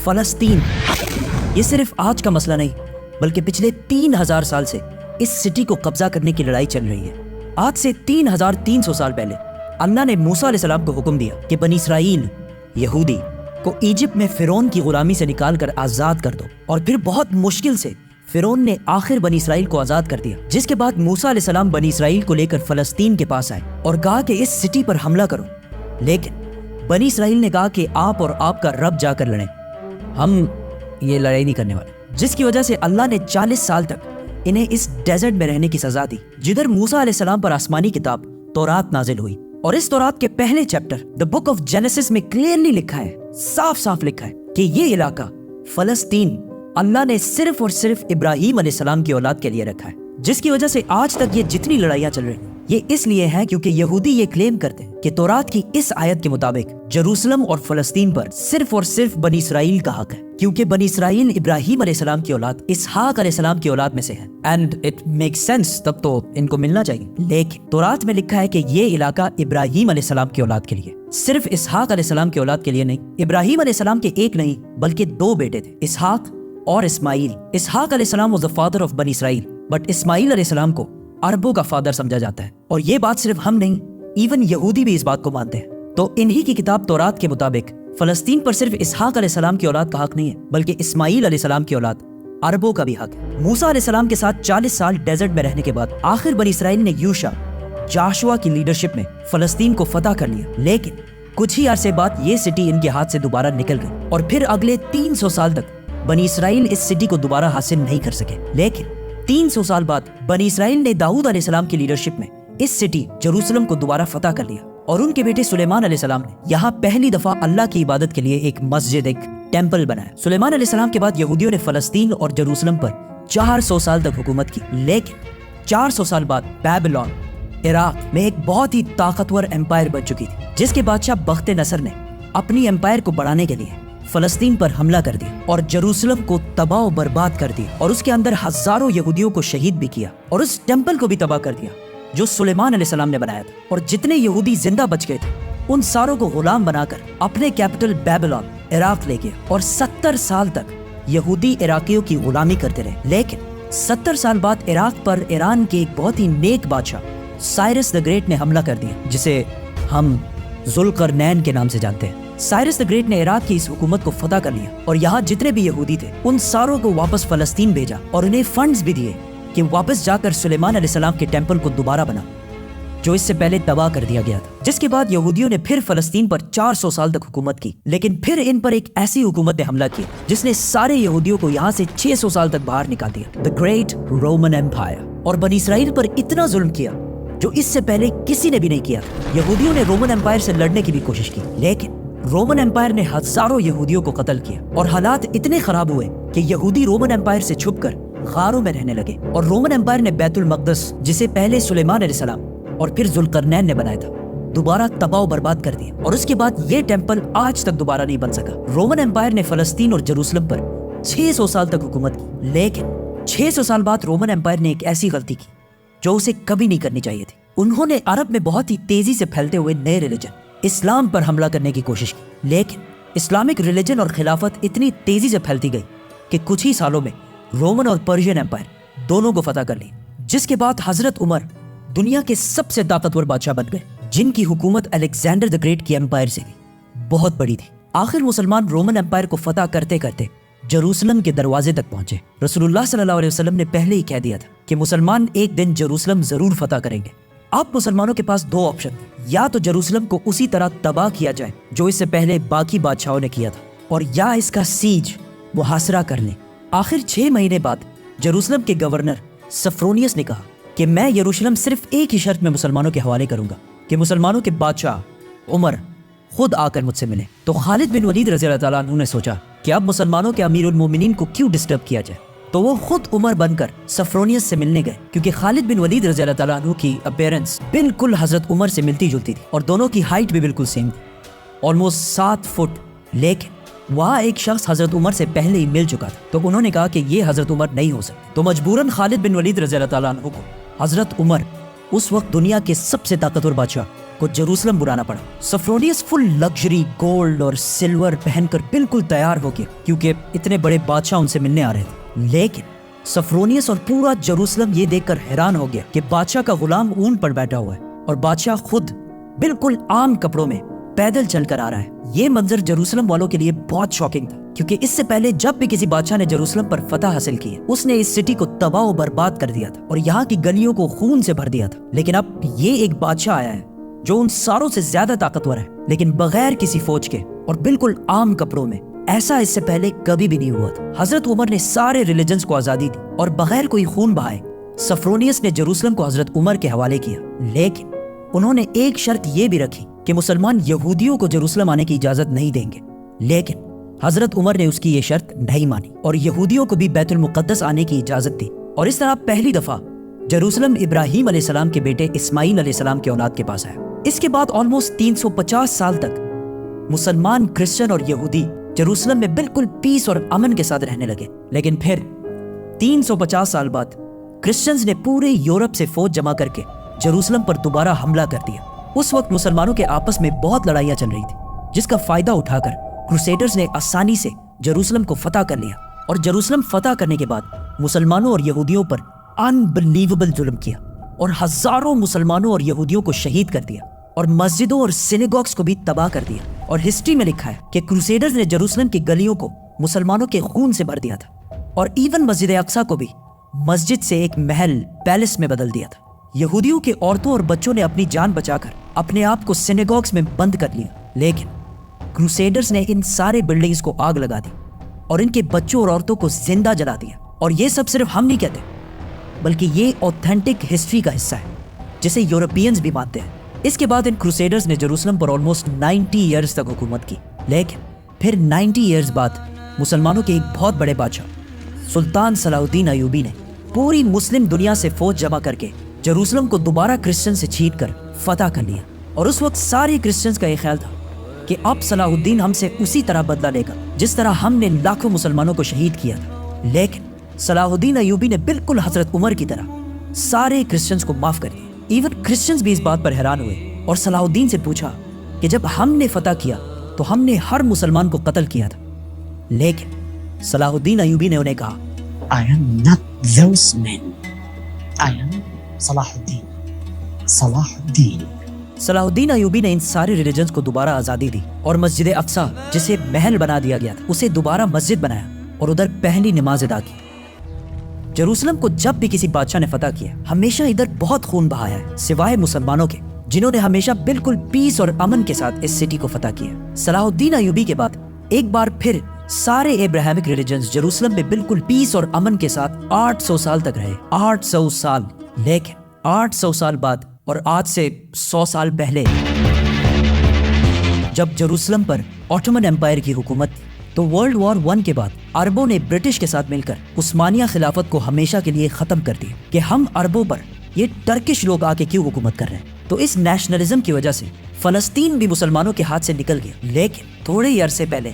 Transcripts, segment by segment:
فلسطین، یہ صرف آج کا مسئلہ نہیں بلکہ پچھلے 3000 سال سے اس سٹی کو قبضہ کرنے کی لڑائی چل رہی ہے۔ آج سے 3300 سال پہلے اللہ نے موسیٰ علیہ السلام کو حکم دیا کہ بنی اسرائیل یہودی کو ایجپٹ میں فرعون کی غلامی سے نکال کر آزاد کر دو، اور پھر بہت مشکل سے فرعون نے آخر بنی اسرائیل کو آزاد کر دیا، جس کے بعد موسیٰ علیہ السلام بنی اسرائیل کو لے کر فلسطین کے پاس آئے اور کہا کہ اس سٹی پر حملہ کرو، لیکن بنی اسرائیل نے کہا کہ آپ اور آپ کا رب جا کر لڑیں، ہم یہ لڑائی نہیں کرنے والے، جس کی وجہ سے اللہ نے 40 سال تک انہیں اس ڈیزرٹ میں رہنے کی سزا دی، جدھر موسیٰ علیہ السلام پر آسمانی کتاب تورات نازل ہوئی۔ اور اس تورات کے پہلے chapter the book of Genesis میں کلیئرلی لکھا ہے، صاف صاف لکھا ہے کہ یہ علاقہ فلسطین اللہ نے صرف اور صرف ابراہیم علیہ السلام کی اولاد کے لیے رکھا ہے، جس کی وجہ سے آج تک یہ جتنی لڑائیاں چل رہی ہیں یہ اس لیے ہے کیونکہ یہودی یہ کلیم کرتے ہیں کہ تورات کی اس آیت کے مطابق جروسلم اور فلسطین پر صرف اور صرف بنی اسرائیل کا حق ہے، کیونکہ بنی اسرائیل ابراہیم علیہ السلام کی اولاد اسحاق علیہ السلام کی اولاد میں سے ہے، اینڈ اٹ میک سینس، تب تو ان کو ملنا چاہیے۔ لیکن تورات میں لکھا ہے کہ یہ علاقہ ابراہیم علیہ السلام کی اولاد کے لیے، صرف اسحاق علیہ السلام کی اولاد کے لیے نہیں۔ ابراہیم علیہ السلام کے ایک نہیں بلکہ 2 بیٹے تھے، اسحاق اور اسماعیل۔ اسحاق علیہ السلام was the father of بنی اسرائیل، بٹ اسماعیل علیہ السلام کو عربوں کا فادر سمجھا جاتا ہے، اور یہ بات صرف ہم نہیں، ایون یہودی بھی اس بات کو مانتے ہیں۔ تو انہی کی کتاب تورات کے مطابق فلسطین پر صرف اسحاق علیہ السلام کی اولاد کا حق نہیں ہے بلکہ اسماعیل علیہ السلام کی اولاد عربوں کا بھی حق ہے۔ موسیٰ علیہ السلام کے ساتھ 40 سال ڈیزرٹ میں رہنے کے بعد آخر بنی اسرائیل نے یوشع جاشوا کی لیڈرشپ میں فلسطین کو فتح کر لیا، لیکن کچھ ہی عرصے بعد یہ سٹی ان کے ہاتھ سے دوبارہ نکل گئی، اور پھر اگلے 300 سال تک بنی اسرائیل اس سٹی کو دوبارہ حاصل نہیں کر سکے۔ لیکن 300 سال بعد بنی اسرائیل نے داؤد علیہ السلام کی لیڈرشپ میں اس سٹی جروسلم کو دوبارہ فتح کر لیا، اور ان کے بیٹے سلیمان علیہ السلام نے یہاں پہلی دفعہ اللہ کی عبادت کے لیے ایک مسجد، ایک ٹیمپل بنایا۔ سلیمان علیہ السلام کے بعد یہودیوں نے فلسطین اور جروسلم پر 400 سال تک حکومت کی، لیکن 400 سال بعد بیبلون عراق میں ایک بہت ہی طاقتور امپائر بن چکی تھی، جس کے بادشاہ بخت نصر نے اپنی امپائر کو بڑھانے کے لیے فلسطین پر حملہ کر دیا اور جروسلم کو تباہ و برباد کر دیا، اور اس کے اندر ہزاروں یہودیوں کو شہید بھی کیا، اور اس ٹیمپل کو بھی تباہ کر دیا جو سلیمان علیہ السلام نے بنایا تھا۔ اور جتنے یہودی زندہ بچ گئے تھے ان ساروں کو غلام بنا کر اپنے کیپٹل بیبلون عراق لے گیا، اور 70 سال تک یہودی عراقیوں کی غلامی کرتے رہے۔ لیکن 70 سال بعد عراق پر ایران کے ایک بہت ہی نیک بادشاہ سائرس دا گریٹ نے حملہ کر دیا، جسے ہم ذوالقرنین کے نام سے جانتے ہیں۔ سائرس دا گریٹ نے عراق کی اس حکومت کو فتح کر لیا، اور یہاں جتنے بھی یہودی تھے ان ساروں کو واپس فلسطین بھیجا، اور انہیں فنڈز بھی دیے کہ واپس جا کر سلیمان علیہ السلام کے ٹیمپل کو دوبارہ بنا جو اس سے پہلے تباہ کر دیا گیا تھا۔ جس کے بعد یہودیوں نے پھر فلسطین پر 400 سال تک حکومت کی، لیکن پھر ان پر ایک ایسی حکومت نے حملہ کیا جس نے سارے یہودیوں کو یہاں سے 600 سال تک باہر نکال دیا، دا گریٹ رومن ایمپائر، اور بنی اسرائیل پر اتنا ظلم کیا جو اس سے پہلے کسی نے بھی نہیں کیا۔ یہودیوں نے رومن ایمپائر سے لڑنے کی بھی کوشش کی، لیکن رومن ایمپائر نے ہزاروں یہودیوں کو قتل کیا، اور حالات اتنے خراب ہوئے کہ یہودی رومن ایمپائر سے چھپ کر غاروں میں رہنے لگے، اور رومن ایمپائر نے بیت المقدس، جسے پہلے سلیمان علیہ السلام اور پھر ذوالقرنین نے بنایا تھا، دوبارہ تباہ و برباد کر دیا، اور اس کے بعد یہ ٹیمپل آج تک دوبارہ نہیں بن سکا۔ رومن ایمپائر نے فلسطین اور جروسلم پر 600 سال تک حکومت کی، لیکن 600 سال بعد رومن ایمپائر نے ایک ایسی غلطی کی جو اسے کبھی نہیں کرنی چاہیے تھی۔ انہوں نے عرب میں بہت ہی تیزی سے پھیلتے ہوئے نئے ریلیجن اسلام پر حملہ کرنے کی کوشش کی، لیکن اسلامک ریلیجن اور خلافت اتنی تیزی سے پھیلتی گئی کہ کچھ ہی سالوں میں رومن اور پرشین ایمپائر دونوں کو فتح کر لی، جس کے بعد حضرت عمر دنیا کے سب سے طاقتور بادشاہ بن گئے، جن کی حکومت الیگزینڈر دی گریٹ کی ایمپائر سے بھی بہت بڑی تھی۔ آخر مسلمان رومن ایمپائر کو فتح کرتے کرتے جروسلم کے دروازے تک پہنچے۔ رسول اللہ صلی اللہ علیہ وسلم نے پہلے ہی کہہ دیا تھا کہ مسلمان ایک دن جروسلم ضرور فتح کریں گے۔ اب مسلمانوں کے پاس 2 آپشن تھے، یا تو جروسلم کو اسی طرح تباہ کیا جائے جو اس سے پہلے باقی بادشاہوں نے کیا تھا، اور یا اس کا سیج محاصرہ کر لیں۔ آخر 6 مہینے بعد جروسلم کے گورنر سفرونیس نے کہا کہ میں یروشلم صرف ایک ہی شرط میں مسلمانوں کے حوالے کروں گا کہ مسلمانوں کے بادشاہ عمر خود آ کر مجھ سے ملے۔ تو خالد بن ولید رضی اللہ تعالیٰ عنہ نے سوچا کہ اب مسلمانوں کے امیر المومنین کو کیوں ڈسٹرب کیا جائے، تو وہ خود عمر بن کر سفرونیس سے ملنے گئے، کیونکہ خالد بن ولید رضی اللہ تعالیٰ عنہ کی اپیرنس بالکل حضرت عمر سے ملتی جلتی تھی، اور دونوں کی ہائٹ بھی بالکل سیم تھی، آلموسٹ 7 فٹ۔ لیکن وہاں ایک شخص حضرت عمر سے پہلے ہی مل چکا تھا، تو انہوں نے کہا کہ یہ حضرت عمر نہیں ہو سکتے، تو مجبوراً خالد بن ولید رضی اللہ تعالیٰ عنہ کو حضرت عمر، اس وقت دنیا کے سب سے طاقتور بادشاہ کو جروسلم بلانا پڑا۔ سفرونیس فل لگژری گولڈ اور سلور پہن کر بالکل تیار ہو گیا کیونکہ اتنے بڑے بادشاہ ان سے ملنے آ رہے تھے، لیکن سفرونیس اور پورا جروسلم یہ دیکھ کر حیران ہو گیا کہ بادشاہ کا غلام اونٹ پر بیٹھا ہوا ہے اور بادشاہ خود بالکل عام کپڑوں میں پیدل چل کر آ رہا ہے۔ یہ منظر جروسلم والوں کے لیے بہت شاکنگ تھا کیونکہ اس سے پہلے جب بھی کسی بادشاہ نے جروسلم پر فتح حاصل کی ہے اس نے اس سٹی کو تباہ و برباد کر دیا تھا اور یہاں کی گلیوں کو خون سے بھر دیا تھا، لیکن اب یہ ایک بادشاہ آیا ہے جو ان ساروں سے زیادہ طاقتور ہے لیکن بغیر کسی فوج کے اور بالکل عام کپڑوں میں۔ ایسا اس سے پہلے کبھی بھی نہیں ہوا تھا۔ حضرت عمر نے سارے ریلیجنز کو آزادی دی اور بغیر کوئی خون بہائے سفرونیس نے جروسلم کو حضرت عمر کے حوالے کیا، لیکن انہوں نے ایک شرط یہ بھی رکھی کہ مسلمان یہودیوں کو جروسلم آنے کی اجازت نہیں دیں گے، لیکن حضرت عمر نے اس کی یہ شرط نہیں مانی اور یہودیوں کو بھی بیت المقدس آنے کی اجازت دی، اور اس طرح پہلی دفعہ جروسلم ابراہیم علیہ السلام کے بیٹے اسماعیل علیہ السلام کے اولاد کے پاس آیا۔ اس کے بعد آلموسٹ 350 سال تک مسلمان، کرسچن اور یہودی جروسلم میں بالکل پیس اور امن کے ساتھ رہنے لگے، لیکن پھر 350 سال بعد کرسچنز نے پورے یورپ سے فوج جمع کر کے جروسلم پر دوبارہ حملہ کر دیا۔ اس وقت مسلمانوں کے آپس میں بہت لڑائیاں چل رہی تھی جس کا فائدہ اٹھا کر کروسیڈرز نے آسانی سے جروسلم کو فتح کر لیا، اور جروسلم فتح کرنے کے بعد مسلمانوں اور یہودیوں پر انبلیویبل ظلم کیا اور ہزاروں مسلمانوں اور یہودیوں کو شہید کر دیا اور مسجدوں اور سینیگوگز کو بھی تباہ کر دیا۔ اور ہسٹری میں لکھا ہے کہ کروسیڈرز نے جروسلم کی گلیوں کو مسلمانوں کے خون سے بھر دیا تھا اور ایون مسجد اقصی کو بھی مسجد سے ایک محل، پیلس میں بدل دیا تھا۔ یہودیوں کے عورتوں اور بچوں نے اپنی جان بچا کر اپنے آپ کو سینیگوگز میں بند کر لیا، لیکن کروسیڈرز نے ان سارے بلڈنگز کو آگ لگا دی اور ان کے بچوں اور عورتوں کو زندہ جلا دیا۔ اور یہ سب صرف ہم نہیں کہتے بلکہ یہ اوتھینٹک ہسٹری کا حصہ ہے جسے یورپینز بھی مانتے ہیں۔ اس کے بعد ان کروسیڈرز نے جروسلم پر آلموسٹ 90 ایئرز تک حکومت کی، لیکن پھر 90 ایئرز بعد مسلمانوں کے ایک بہت بڑے بادشاہ سلطان صلاح الدین ایوبی نے پوری مسلم دنیا سے فوج جمع کر کے جروسلم کو دوبارہ کرسچن سے چھین کر فتح کر لیا۔ اور اس وقت سارے کرسچنز کا یہ خیال تھا کہ اب صلاح الدین ہم سے اسی طرح بدلہ لے گا جس طرح ہم نے لاکھوں مسلمانوں کو شہید کیا تھا، لیکن صلاح الدین ایوبی نے بالکل حضرت عمر کی طرح سارے کرسچنز کو معاف کر دیا۔ ایون کرسچنز بھی اس بات پر حیران ہوئے اور صلاح الدین سے پوچھا کہ جب ہم نے فتح کیا تو ہم نے ہر مسلمان کو قتل کیا تھا، لیکن صلاح الدین ایوبی نے انہیں کہا I am not those men. I am صلاح الدین۔ صلاح الدین صلاح الدین ایوبی نے ان سارے ریلیجنز کو دوبارہ آزادی دی اور مسجد اقصی جسے محل بنا دیا گیا تھا اسے دوبارہ مسجد بنایا اور ادھر پہلی نماز ادا کی۔ جروسلم کو جب بھی کسی بادشاہ نے فتح کیا ہمیشہ ادھر بہت خون بہایا ہے، سوائے مسلمانوں کے جنہوں نے ہمیشہ بالکل پیس اور امن کے ساتھ اس سٹی کو فتح کیا۔ صلاح الدین ایوبی کے بعد ایک بار پھر سارے ابراہیمک ریلیجنز جروسلم میں بالکل پیس اور امن کے ساتھ 800 سال تک رہے، 800 سال۔ لیکن 800 سال بعد اور آج سے 100 سال پہلے جب جروسلم پر آٹومن امپائر کی حکومت تھی تو ورلڈ وار 1 کے بعد عربوں نے برٹش کے ساتھ مل کر عثمانیہ خلافت کو ہمیشہ کے لیے ختم کر دیا کہ ہم عربوں پر یہ ٹرکش لوگ آ کے کیوں حکومت کر رہے ہیں۔ تو اس نیشنلزم کی وجہ سے فلسطین بھی مسلمانوں کے ہاتھ سے نکل گیا، لیکن تھوڑے ہی عرصے پہلے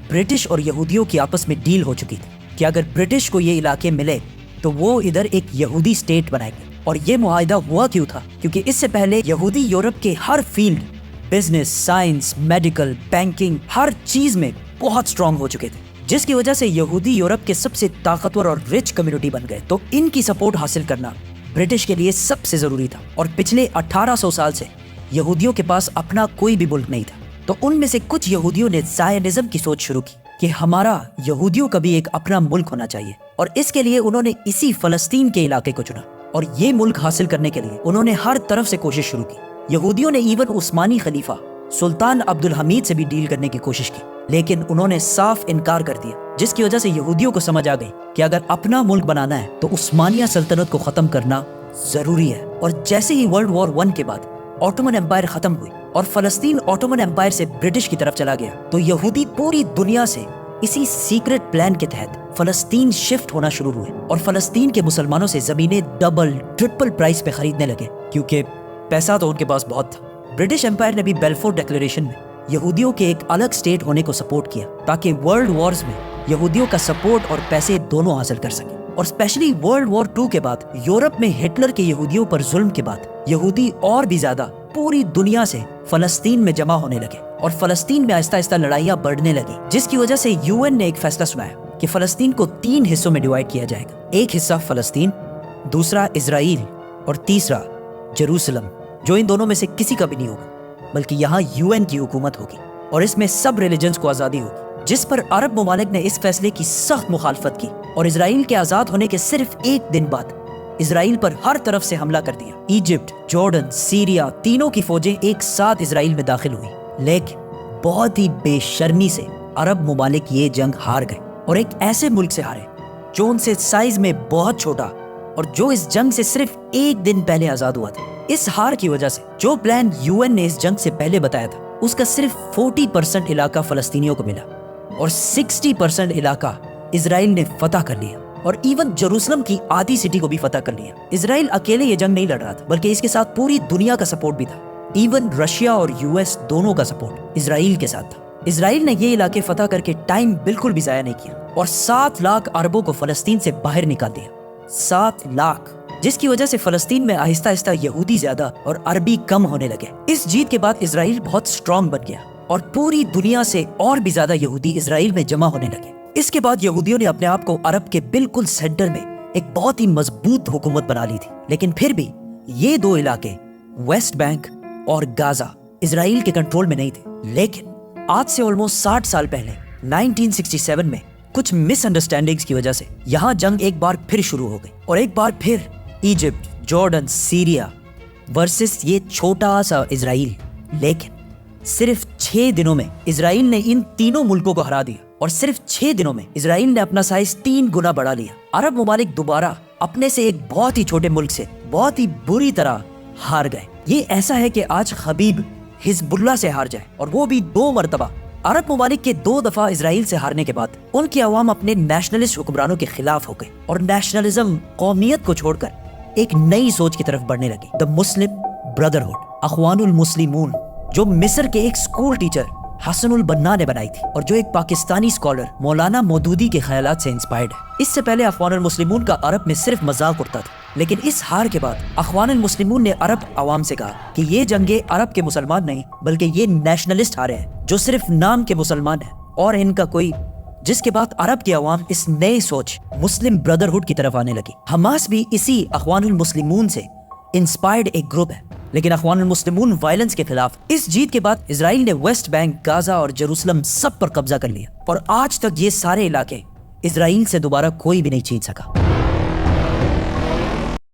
برٹش اور یہودیوں کی آپس میں ڈیل ہو چکی تھی کہ اگر برٹش کو یہ علاقے ملے تو وہ ادھر ایک یہودی اسٹیٹ بنائے گے۔ اور یہ معاہدہ ہوا کیوں تھا؟ کیونکہ اس سے پہلے یہودی یورپ کے ہر field, business, science, medical, banking, ہر چیز میں بہت اسٹرانگ ہو چکے تھے، جس کی وجہ سے یہودی یورپ کے سب سے طاقتور اور رچ کمیونٹی بن گئے۔ تو ان کی سپورٹ حاصل کرنا برٹش کے لیے سب سے ضروری تھا، اور پچھلے 1800 سال سے یہودیوں کے پاس اپنا کوئی بھی ملک نہیں تھا۔ تو ان میں سے کچھ یہودیوں نے زائنزم کی سوچ شروع کی کہ ہمارا یہودیوں کا بھی ایک اپنا ملک ہونا چاہیے، اور اس کے لیے انہوں نے اسی فلسطین کے علاقے کو چنا، اور یہ ملک حاصل کرنے کے لیے انہوں نے ہر طرف سے کوشش شروع کی۔ یہودیوں نے ایون عثمانی خلیفہ سلطان عبد الحمید سے بھی ڈیل کرنے کی کوشش کی، لیکن انہوں نے صاف انکار کر دیا، جس کی وجہ سے یہودیوں کو سمجھ آ گئی کہ اگر اپنا ملک بنانا ہے تو عثمانیہ سلطنت کو ختم کرنا ضروری ہے۔ اور جیسے ہی ورلڈ وار 1 کے بعد آٹومن امپائر ختم ہوئی اور فلسطین آٹومن امپائر سے برٹش کی طرف چلا گیا، تو یہودی پوری دنیا سے اسی سیکرٹ پلان کے تحت فلسطین شفٹ ہونا شروع ہوئے، اور فلسطین کے مسلمانوں سے زمینیں ڈبل ٹرپل پرائس پہ خریدنے لگے، کیونکہ پیسہ تو ان کے پاس بہت تھا۔ برٹش امپائر نے بھی بیلفور ڈیکلیریشن میں یہودیوں کے ایک الگ اسٹیٹ ہونے کو سپورٹ کیا تاکہ ورلڈ وارز میں یہودیوں کا سپورٹ اور پیسے دونوں حاصل کر سکیں۔ اور اسپیشلی ورلڈ وار 2 کے بعد یورپ میں ہٹلر کے یہودیوں پر ظلم کے بعد یہودی اور بھی زیادہ پوری دنیا سے فلسطین میں جمع ہونے لگے اور فلسطین میں آہستہ آہستہ لڑائیاں بڑھنے لگی، جس کی وجہ سے UN نے ایک فیصلہ سنایا کہ فلسطین کو 3 حصوں میں ڈیوائیڈ کیا جائے گا، ایک حصہ فلسطین، دوسرا اسرائیل اور تیسرا جیروسلم، جو ان دونوں میں سے کسی کا بھی نہیں ہوگا بلکہ یہاں UN کی حکومت ہوگی اور اس میں سب ریلیجنز کو آزادی ہوگی، جس پر عرب ممالک نے اس فیصلے کی سخت مخالفت کی اور اسرائیل کے آزاد ہونے کے صرف 1 دن بعد اسرائیل پر ہر طرف سے حملہ کر دیا۔ ایجپٹ، جارڈن، سیریا تینوں کی فوجیں ایک ساتھ اسرائیل میں داخل ہوئی، لیکن بہت ہی بے شرمی سے عرب ممالک یہ جنگ ہار گئے اور ایک ایسے ملک سے ہارے جو ان سے سائز میں بہت چھوٹا اور جو اس جنگ سے صرف 1 دن پہلے آزاد ہوا تھا۔ اس ہار کی وجہ سے جو پلان UN نے اس جنگ سے پہلے بتایا تھا اس کا صرف 40% علاقہ فلسطینیوں کو ملا اور 60% علاقہ اسرائیل نے فتح کر لیا اور ایون جیروسلم کی آدھی سٹی کو بھی فتح کر لیا۔ اسرائیل اکیلے یہ جنگ نہیں لڑ رہا تھا بلکہ اس کے ساتھ پوری دنیا کا سپورٹ بھی تھا، ایون رشیا اور US دونوں کا سپورٹ اسرائیل کے ساتھ تھا۔ اسرائیل نے یہ علاقے فتح کر کے ٹائم بالکل بھی ضائع نہیں کیا اور 7 لاکھ عربوں کو فلسطین سے باہر نکال دیا، 7 لاکھ، جس کی وجہ سے فلسطین میں آہستہ آہستہ یہودی زیادہ اور عربی کم ہونے لگے۔ اس جیت کے بعد اسرائیل بہت سٹرونگ بن گیا اور پوری دنیا سے اور بھی زیادہ یہودی اسرائیل میں جمع ہونے لگے۔ اس کے بعد یہودیوں نے اپنے آپ کو عرب کے بالکل سینٹر میں ایک بہت ہی مضبوط حکومت بنا لی تھی، لیکن پھر بھی یہ 2 علاقے ویسٹ بینک اور غازہ اسرائیل کے کنٹرول میں نہیں تھے۔ لیکن آج سے آلموسٹ 60 سال پہلے 1967 میں کچھ مس انڈرسٹینڈنگز کی وجہ سے یہاں جنگ ایک بار پھر شروع ہو گئی اور ایک بار پھر ایجپٹ، جارڈن، سیریا ورسس یہ چھوٹا سا اسرائیل۔ لیکن صرف 6 دنوں میں اسرائیل نے ان تینوں ملکوں کو ہرا دیا اور صرف 6 دنوں میں اسرائیل نے اپنا سائز 3 گنا بڑھا لیا۔ عرب ممالک دوبارہ اپنے سے ایک بہت ہی چھوٹے ملک سے بہت ہی بری طرح ہار گئے۔ یہ ایسا ہے کہ آج خبیب حزب اللہ سے ہار جائے اور وہ بھی 2 مرتبہ۔ عرب ممالک کے 2 دفعہ اسرائیل سے ہارنے کے بعد ان کی عوام اپنے نیشنلسٹ حکمرانوں کے خلاف ہو گئے اور نیشنلزم، قومیت کو چھوڑ کر ایک نئی سوچ کی طرف بڑھنے لگی۔ دا مسلم بردرہڈ، اخوان المسلمون، جو مصر کے ایک سکول ٹیچر حسن البنا نے بنائی تھی اور جو ایک پاکستانی اسکالر مولانا مودودی کے خیالات سے انسپائرڈ ہے۔ اس سے پہلے اخوان المسلمون کا عرب میں صرف مذاق اڑتا تھا، لیکن اس ہار کے بعد اخوان المسلمون نے عرب عوام سے کہا کہ یہ جنگیں عرب کے مسلمان نہیں بلکہ یہ نیشنلسٹ ہارے ہیں جو صرف نام کے مسلمان ہیں اور ان کا کوئی، جس کے بعد عرب کی عوام اس نئے سوچ مسلم بردرہڈ کی طرف آنے لگی۔ حماس بھی اسی اخوان المسلمون سے انسپائرڈ ایک گروپ ہے، لیکن اخوان المسلمون وائلنس کے خلاف۔ اس جیت کے بعد اسرائیل نے ویسٹ بینک، غازہ اور جیروسلم سب پر قبضہ کر لیا اور آج تک یہ سارے علاقے اسرائیل سے دوبارہ کوئی بھی نہیں چھین سکا۔